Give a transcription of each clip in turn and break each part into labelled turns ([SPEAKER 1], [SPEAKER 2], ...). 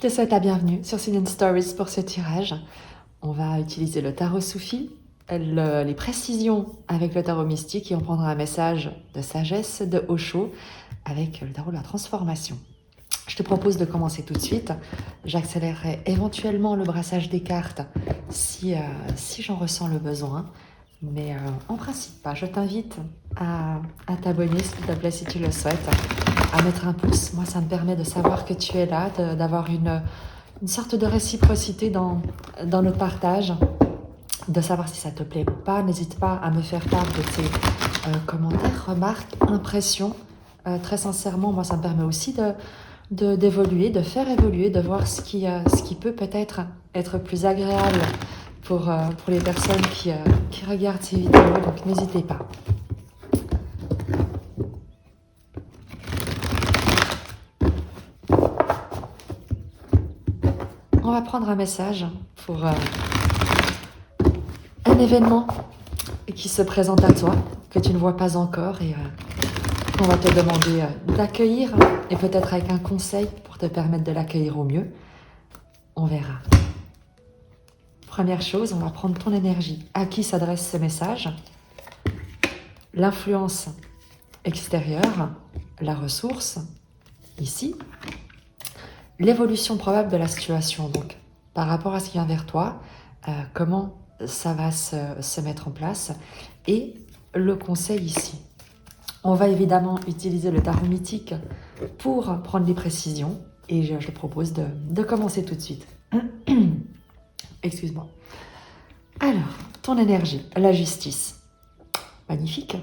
[SPEAKER 1] te souhaite la bienvenue sur Sylvian Stories pour ce tirage. On va utiliser le tarot Soufi, les précisions avec le tarot mystique et on prendra un message de sagesse de Osho avec le tarot de la transformation. Je te propose de commencer tout de suite. J'accélérerai éventuellement le brassage des cartes si j'en ressens le besoin. Mais en principe pas. Je t'invite à t'abonner, s'il te plaît, si tu le souhaites, à mettre un pouce. Moi, ça me permet de savoir que tu es là, d'avoir une sorte de réciprocité dans notre partage, de savoir si ça te plaît ou pas. N'hésite pas à me faire part de tes commentaires, remarques, impressions. Très sincèrement, moi, ça me permet aussi d'évoluer, de faire évoluer, de voir ce qui peut peut-être être plus agréable pour les personnes qui regardent ces vidéos, donc n'hésitez pas. On va prendre un message pour un événement qui se présente à toi, que tu ne vois pas encore et qu'on va te demander d'accueillir et peut-être avec un conseil pour te permettre de l'accueillir au mieux. On verra. Première chose, on va prendre ton énergie. À qui s'adresse ce message? L'influence extérieure, la ressource, ici. L'évolution probable de la situation, donc par rapport à ce qui vient vers toi, comment ça va se mettre en place. Et le conseil ici. On va évidemment utiliser le tarot mythique pour prendre les précisions. Et je te propose de commencer tout de suite. Excuse-moi. Alors, ton énergie, la justice. Magnifique.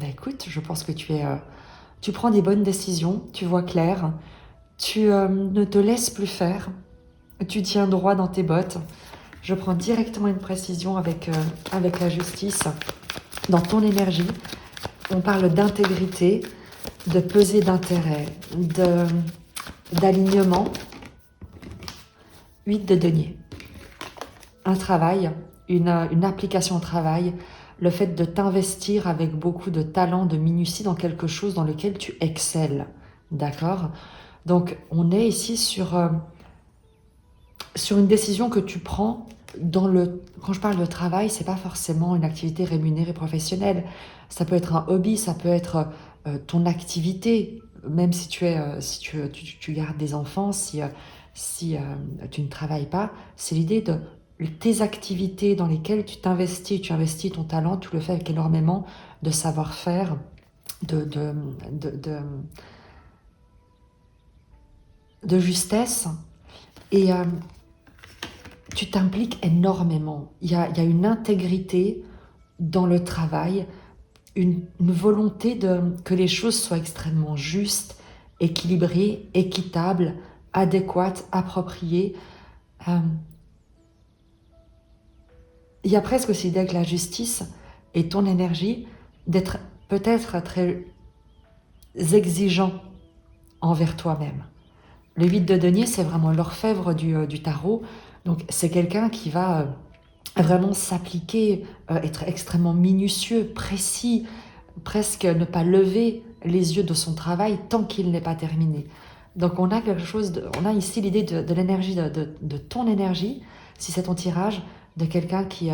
[SPEAKER 1] Écoute, je pense que tu prends des bonnes décisions, tu vois clair, tu ne te laisses plus faire, tu tiens droit dans tes bottes. Je prends directement une précision avec la justice. Dans ton énergie, on parle d'intégrité, de pesée d'intérêt, d'alignement. 8 de denier. Un travail, une application au travail, le fait de t'investir avec beaucoup de talent, de minutie dans quelque chose dans lequel tu excelles. D'accord? Donc, on est ici sur une décision que tu prends quand je parle de travail, c'est pas forcément une activité rémunérée professionnelle. Ça peut être un hobby, ça peut être ton activité, même si tu gardes des enfants, si tu ne travailles pas. C'est l'idée de tes activités dans lesquelles tu investis ton talent, tu le fais avec énormément de savoir-faire, de justesse. Et tu t'impliques énormément. Il y a une intégrité dans le travail, une volonté que les choses soient extrêmement justes, équilibrées, équitables, adéquates, appropriées. Il y a presque aussi l'idée avec la justice et ton énergie d'être peut-être très exigeant envers toi-même. Le 8 de denier, c'est vraiment l'orfèvre du tarot. Donc, c'est quelqu'un qui va vraiment s'appliquer, être extrêmement minutieux, précis, presque ne pas lever les yeux de son travail tant qu'il n'est pas terminé. Donc, on a on a ici l'idée de l'énergie, de ton énergie, si c'est ton tirage, de quelqu'un qui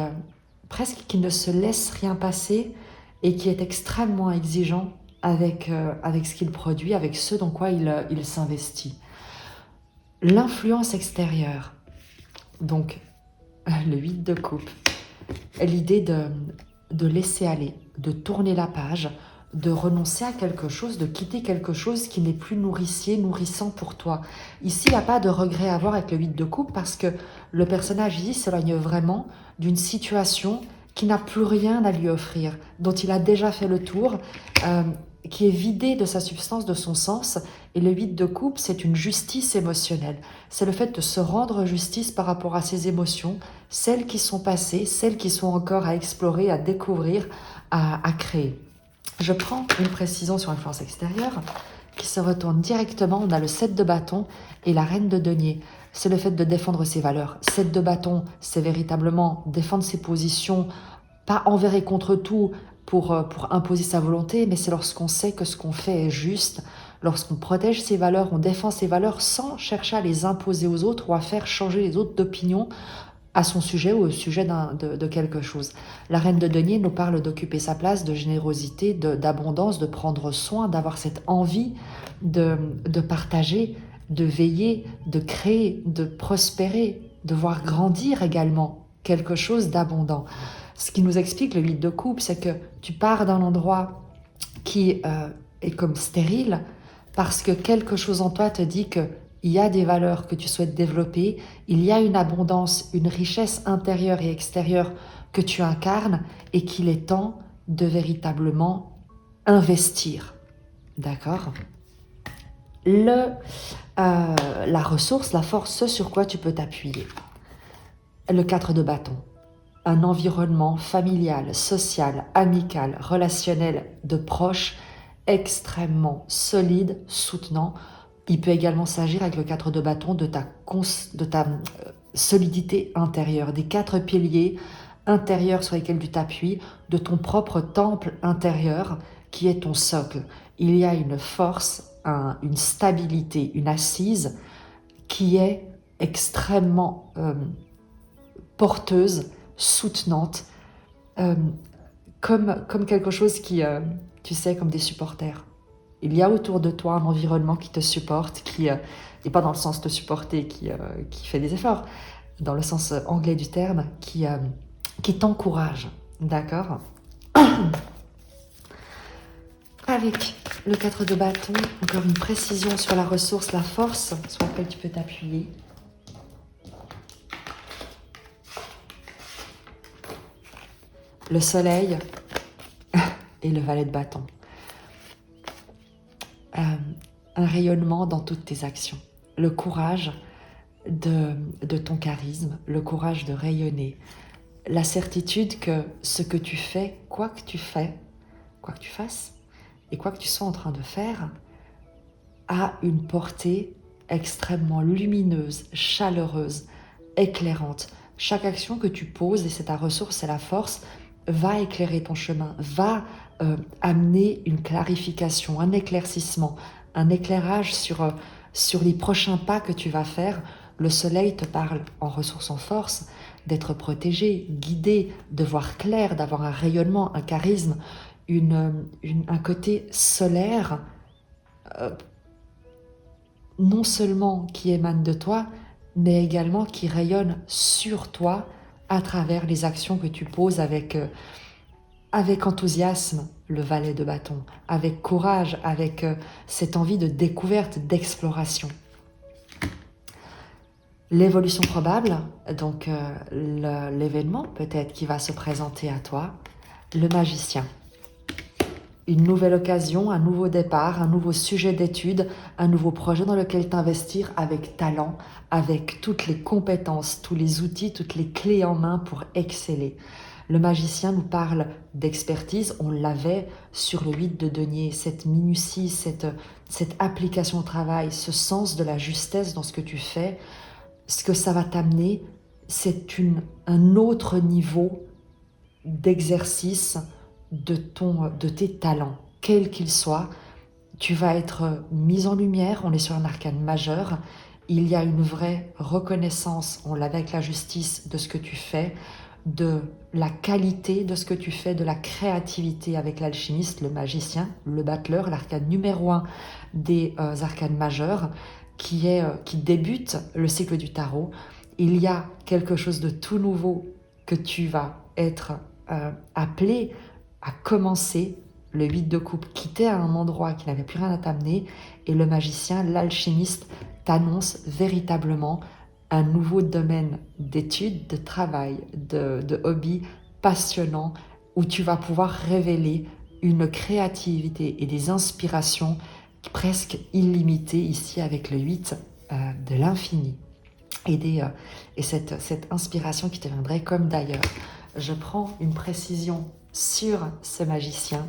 [SPEAKER 1] qui ne se laisse rien passer et qui est extrêmement exigeant avec ce qu'il produit, avec ce dans quoi il s'investit. L'influence extérieure, donc le 8 de coupe, l'idée de laisser aller, de tourner la page, de renoncer à quelque chose, de quitter quelque chose qui n'est plus nourrissant pour toi. Ici, il n'y a pas de regret à avoir avec le 8 de coupe parce que le personnage ici s'éloigne vraiment d'une situation qui n'a plus rien à lui offrir, dont il a déjà fait le tour, qui est vidé de sa substance, de son sens. Et le 8 de coupe, c'est une justice émotionnelle. C'est le fait de se rendre justice par rapport à ses émotions, celles qui sont passées, celles qui sont encore à explorer, à découvrir, à créer. Je prends une précision sur l'influence extérieure qui se retourne directement. On a le 7 de bâton et la reine de denier. C'est le fait de défendre ses valeurs. 7 de bâton, c'est véritablement défendre ses positions, pas envers et contre tout pour imposer sa volonté, mais c'est lorsqu'on sait que ce qu'on fait est juste, lorsqu'on protège ses valeurs, on défend ses valeurs sans chercher à les imposer aux autres ou à faire changer les autres d'opinion à son sujet ou au sujet de quelque chose. La reine de denier nous parle d'occuper sa place, de générosité, d'abondance, de prendre soin, d'avoir cette envie de partager, de veiller, de créer, de prospérer, de voir grandir également quelque chose d'abondant. Ce qui nous explique le 8 de coupe, c'est que tu pars d'un endroit qui est comme stérile parce que quelque chose en toi te dit que il y a des valeurs que tu souhaites développer, il y a une abondance, une richesse intérieure et extérieure que tu incarnes et qu'il est temps de véritablement investir. D'accord ? La ressource, la force, ce sur quoi tu peux t'appuyer. Le 4 de bâton. Un environnement familial, social, amical, relationnel de proches extrêmement solide, soutenant. Il peut également s'agir avec le 4 de bâton de ta solidité intérieure, des 4 piliers intérieurs sur lesquels tu t'appuies, de ton propre temple intérieur qui est ton socle. Il y a une force, une stabilité, une assise qui est extrêmement porteuse, soutenante, comme quelque chose qui, tu sais, comme des supporters. Il y a autour de toi un environnement qui te supporte, qui n'est pas dans le sens de supporter, qui fait des efforts, dans le sens anglais du terme, qui t'encourage. D'accord ? Avec le 4 de bâton, encore une précision sur la ressource, la force sur laquelle tu peux t'appuyer. Le soleil et le valet de bâton. Un rayonnement dans toutes tes actions. Le courage de ton charisme, le courage de rayonner. La certitude que ce que tu fais, quoi que tu fasses, et quoi que tu sois en train de faire, a une portée extrêmement lumineuse, chaleureuse, éclairante. Chaque action que tu poses, et c'est ta ressource, c'est la force, va éclairer ton chemin, va amener une clarification, un éclaircissement, un éclairage sur les prochains pas que tu vas faire. Le soleil te parle en ressource, en force, d'être protégé, guidé, de voir clair, d'avoir un rayonnement, un charisme, un côté solaire, non seulement qui émane de toi, mais également qui rayonne sur toi à travers les actions que tu poses avec enthousiasme, le valet de bâton, avec courage, avec cette envie de découverte, d'exploration. L'évolution probable, donc l'événement peut-être qui va se présenter à toi, le magicien. Une nouvelle occasion, un nouveau départ, un nouveau sujet d'étude, un nouveau projet dans lequel t'investir avec talent, avec toutes les compétences, tous les outils, toutes les clés en main pour exceller. Le magicien nous parle d'expertise, on l'avait sur le 8 de denier, cette minutie, cette application au travail, ce sens de la justesse dans ce que tu fais. Ce que ça va t'amener, c'est un autre niveau d'exercice de tes talents, quels qu'ils soient. Tu vas être mis en lumière, on est sur un arcane majeur, il y a une vraie reconnaissance, on l'avait avec la justice, de ce que tu fais, de la qualité de ce que tu fais, de la créativité avec l'alchimiste, le magicien, le battleur, l'arcane numéro 1 des arcanes majeurs, qui débute le cycle du tarot. Il y a quelque chose de tout nouveau que tu vas être appelé à commencer. Le 8 de coupe, quitter à un endroit qui n'avait plus rien à t'amener, et le magicien, l'alchimiste, t'annonce véritablement un nouveau domaine d'études, de travail, de hobby passionnant, où tu vas pouvoir révéler une créativité et des inspirations presque illimitées ici avec le 8 de l'infini. Et cette inspiration qui te viendrait comme d'ailleurs. Je prends une précision sur ce magicien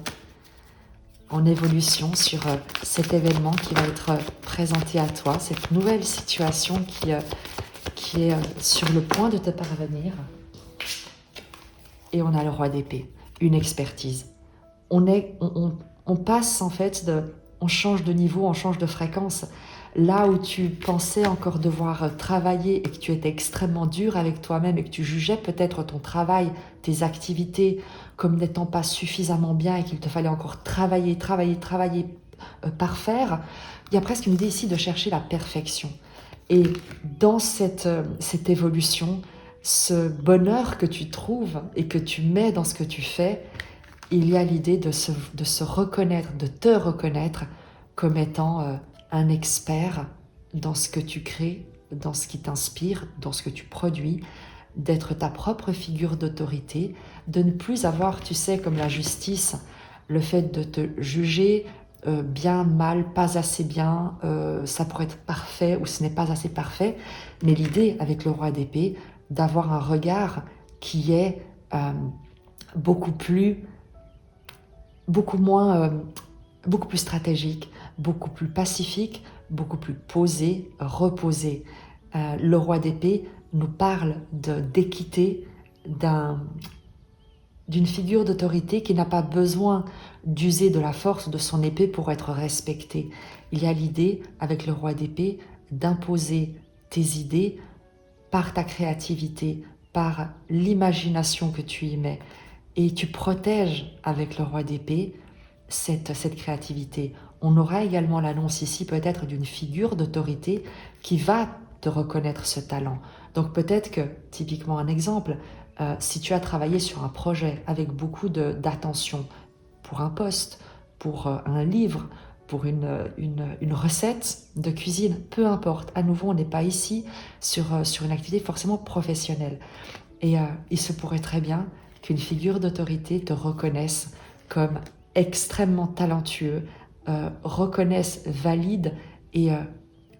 [SPEAKER 1] en évolution, sur cet événement qui va être présenté à toi, cette nouvelle situation qui est sur le point de te parvenir. Et on a le roi d'épée, une expertise. On passe en fait on change de niveau, on change de fréquence. Là où tu pensais encore devoir travailler et que tu étais extrêmement dur avec toi-même et que tu jugeais peut-être ton travail, tes activités comme n'étant pas suffisamment bien et qu'il te fallait encore travailler, parfaire, il y a presque une idée ici de chercher la perfection. Et dans cette évolution, ce bonheur que tu trouves et que tu mets dans ce que tu fais, il y a l'idée de se reconnaître, de te reconnaître comme étant un expert dans ce que tu crées, dans ce qui t'inspire, dans ce que tu produis, d'être ta propre figure d'autorité, de ne plus avoir, tu sais, comme la justice, le fait de te juger bien, mal, pas assez bien, ça pourrait être parfait ou ce n'est pas assez parfait, mais l'idée avec le roi d'épée, d'avoir un regard qui est beaucoup plus stratégique, beaucoup plus pacifique, beaucoup plus posé, reposé. Le roi d'épée nous parle d'équité, d'une figure d'autorité qui n'a pas besoin d'user de la force de son épée pour être respectée. Il y a l'idée, avec le roi d'épée, d'imposer tes idées par ta créativité, par l'imagination que tu y mets. Et tu protèges avec le roi d'épée cette créativité. On aura également l'annonce ici peut-être d'une figure d'autorité qui va te reconnaître ce talent. Donc peut-être que, typiquement un exemple, si tu as travaillé sur un projet avec beaucoup d'attention pour un poste, pour un livre, pour une recette de cuisine, peu importe. À nouveau, on n'est pas ici sur une activité forcément professionnelle. Et il se pourrait très bien qu'une figure d'autorité te reconnaisse comme extrêmement talentueux, reconnaisse, valide et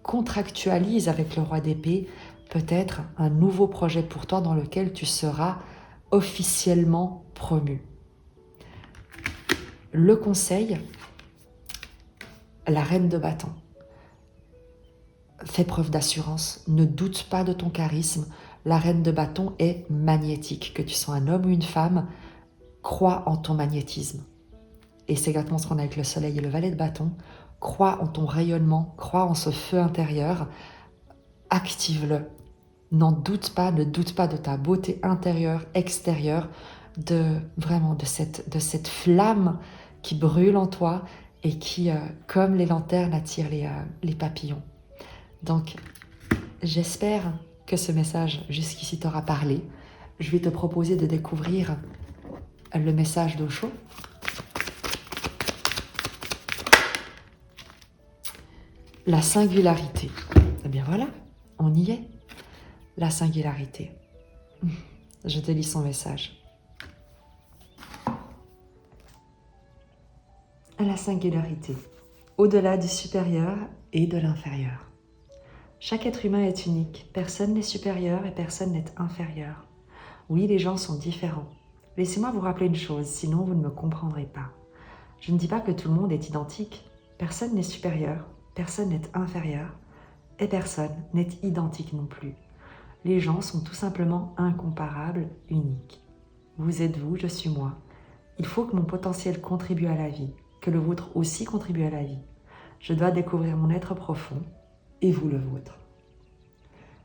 [SPEAKER 1] contractualise avec le roi d'épée peut-être un nouveau projet pour toi dans lequel tu seras officiellement promu. Le conseil, la reine de bâton. Fais preuve d'assurance, ne doute pas de ton charisme. La reine de bâton est magnétique. Que tu sois un homme ou une femme, crois en ton magnétisme. Et c'est exactement ce qu'on a avec le soleil et le valet de bâton. Crois en ton rayonnement, crois en ce feu intérieur, active-le. N'en doute pas, ne doute pas de ta beauté intérieure, extérieure, vraiment de cette flamme qui brûle en toi et qui, comme les lanternes, attire les papillons. Donc, j'espère que ce message jusqu'ici t'aura parlé. Je vais te proposer de découvrir le message d'Osho. La singularité. Eh bien voilà, on y est. La singularité. Je te lis son message. La singularité. Au-delà du supérieur et de l'inférieur. Chaque être humain est unique. Personne n'est supérieur et personne n'est inférieur. Oui, les gens sont différents. Laissez-moi vous rappeler une chose, sinon vous ne me comprendrez pas. Je ne dis pas que tout le monde est identique. Personne n'est supérieur, personne n'est inférieur, et personne n'est identique non plus. Les gens sont tout simplement incomparables, uniques. Vous êtes vous, je suis moi. Il faut que mon potentiel contribue à la vie, que le vôtre aussi contribue à la vie. Je dois découvrir mon être profond, et vous le vôtre.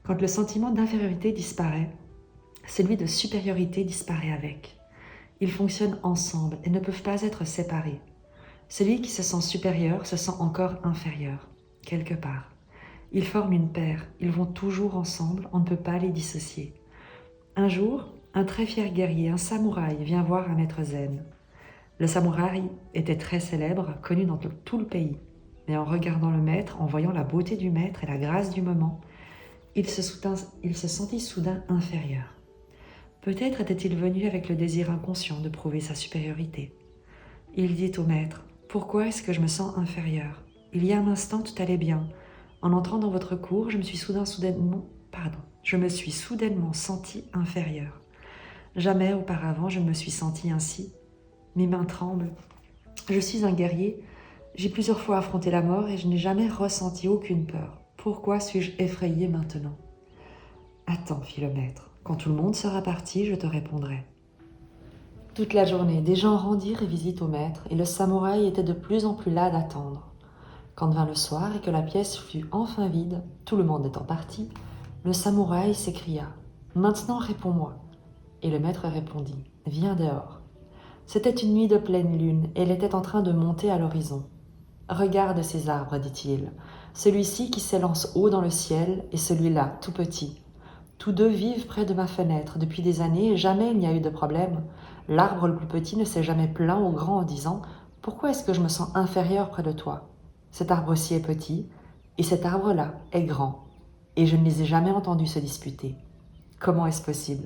[SPEAKER 1] Quand le sentiment d'infériorité disparaît, celui de supériorité disparaît avec. Ils fonctionnent ensemble et ne peuvent pas être séparés. Celui qui se sent supérieur se sent encore inférieur, quelque part. Ils forment une paire, ils vont toujours ensemble, on ne peut pas les dissocier. Un jour, un très fier guerrier, un samouraï, vient voir un maître zen. Le samouraï était très célèbre, connu dans tout le pays. Mais en regardant le maître, en voyant la beauté du maître et la grâce du moment, il se sentit soudain inférieur. Peut-être était-il venu avec le désir inconscient de prouver sa supériorité. Il dit au maître, « Pourquoi est-ce que je me sens inférieur ? Il y a un instant, tout allait bien. En entrant dans votre cour, je me suis soudainement senti inférieur. Jamais auparavant je ne me suis senti ainsi. Mes mains tremblent. Je suis un guerrier. J'ai plusieurs fois affronté la mort et je n'ai jamais ressenti aucune peur. Pourquoi suis-je effrayé maintenant ? Attends, fit le maître. Quand tout le monde sera parti, je te répondrai. Toute la journée, des gens rendirent visite au maître et le samouraï était de plus en plus las d'attendre. Quand vint le soir et que la pièce fut enfin vide, tout le monde étant parti, le samouraï s'écria « Maintenant réponds-moi » et le maître répondit « Viens dehors ». C'était une nuit de pleine lune et elle était en train de monter à l'horizon. « Regarde ces arbres, dit-il, celui-ci qui s'élance haut dans le ciel et celui-là, tout petit. Tous deux vivent près de ma fenêtre depuis des années et jamais il n'y a eu de problème. L'arbre le plus petit ne s'est jamais plaint au grand en disant « Pourquoi est-ce que je me sens inférieur près de toi ?» Cet arbre-ci est petit et cet arbre-là est grand et je ne les ai jamais entendus se disputer. Comment est-ce possible ?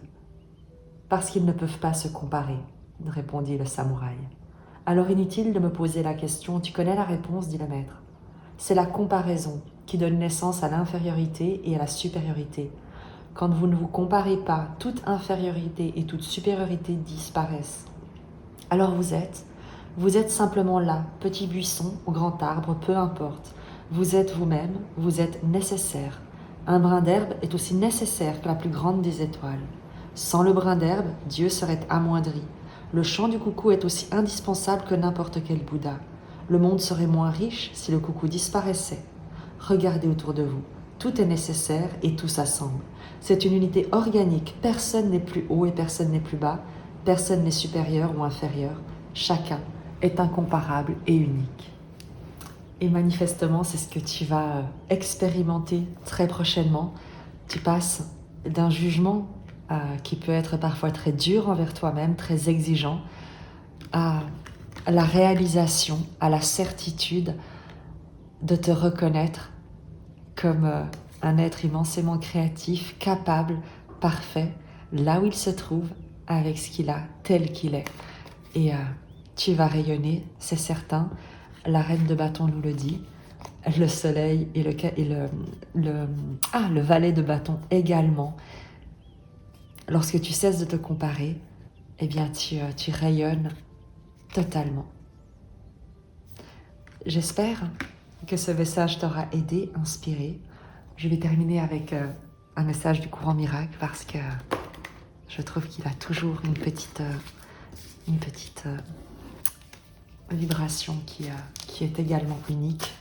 [SPEAKER 1] Parce qu'ils ne peuvent pas se comparer, répondit le samouraï. Alors inutile de me poser la question, tu connais la réponse, dit le maître. C'est la comparaison qui donne naissance à l'infériorité et à la supériorité. Quand vous ne vous comparez pas, toute infériorité et toute supériorité disparaissent. Alors vous êtes simplement là, petit buisson ou grand arbre, peu importe. Vous êtes vous-même, vous êtes nécessaire. Un brin d'herbe est aussi nécessaire que la plus grande des étoiles. Sans le brin d'herbe, Dieu serait amoindri. Le chant du coucou est aussi indispensable que n'importe quel Bouddha. Le monde serait moins riche si le coucou disparaissait. Regardez autour de vous. Tout est nécessaire et tout s'assemble. C'est une unité organique. Personne n'est plus haut et personne n'est plus bas. Personne n'est supérieur ou inférieur. Chacun est incomparable et unique. Et manifestement, c'est ce que tu vas expérimenter très prochainement. Tu passes d'un jugement qui peut être parfois très dur envers toi-même, très exigeant, à la réalisation, à la certitude de te reconnaître comme un être immensément créatif, capable, parfait, là où il se trouve, avec ce qu'il a, tel qu'il est. Et tu vas rayonner, c'est certain. La reine de bâton nous le dit. Le soleil et le valet de bâton également. Lorsque tu cesses de te comparer, eh bien tu rayonnes totalement. J'espère que ce message t'aura aidé, inspiré. Je vais terminer avec un message du courant miracle parce que je trouve qu'il a toujours une petite vibration qui est également unique.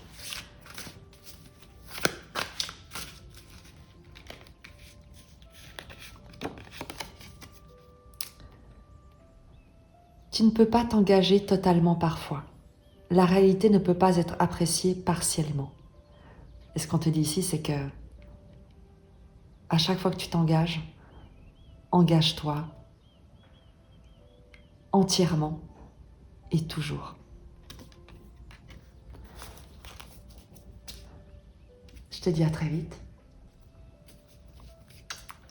[SPEAKER 1] Tu ne peux pas t'engager totalement parfois. La réalité ne peut pas être appréciée partiellement. Et ce qu'on te dit ici, c'est que à chaque fois que tu t'engages, engage-toi entièrement et toujours. Je te dis à très vite.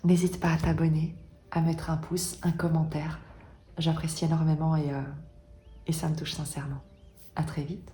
[SPEAKER 1] N'hésite pas à t'abonner, à mettre un pouce, un commentaire. J'apprécie énormément et ça me touche sincèrement. À très vite.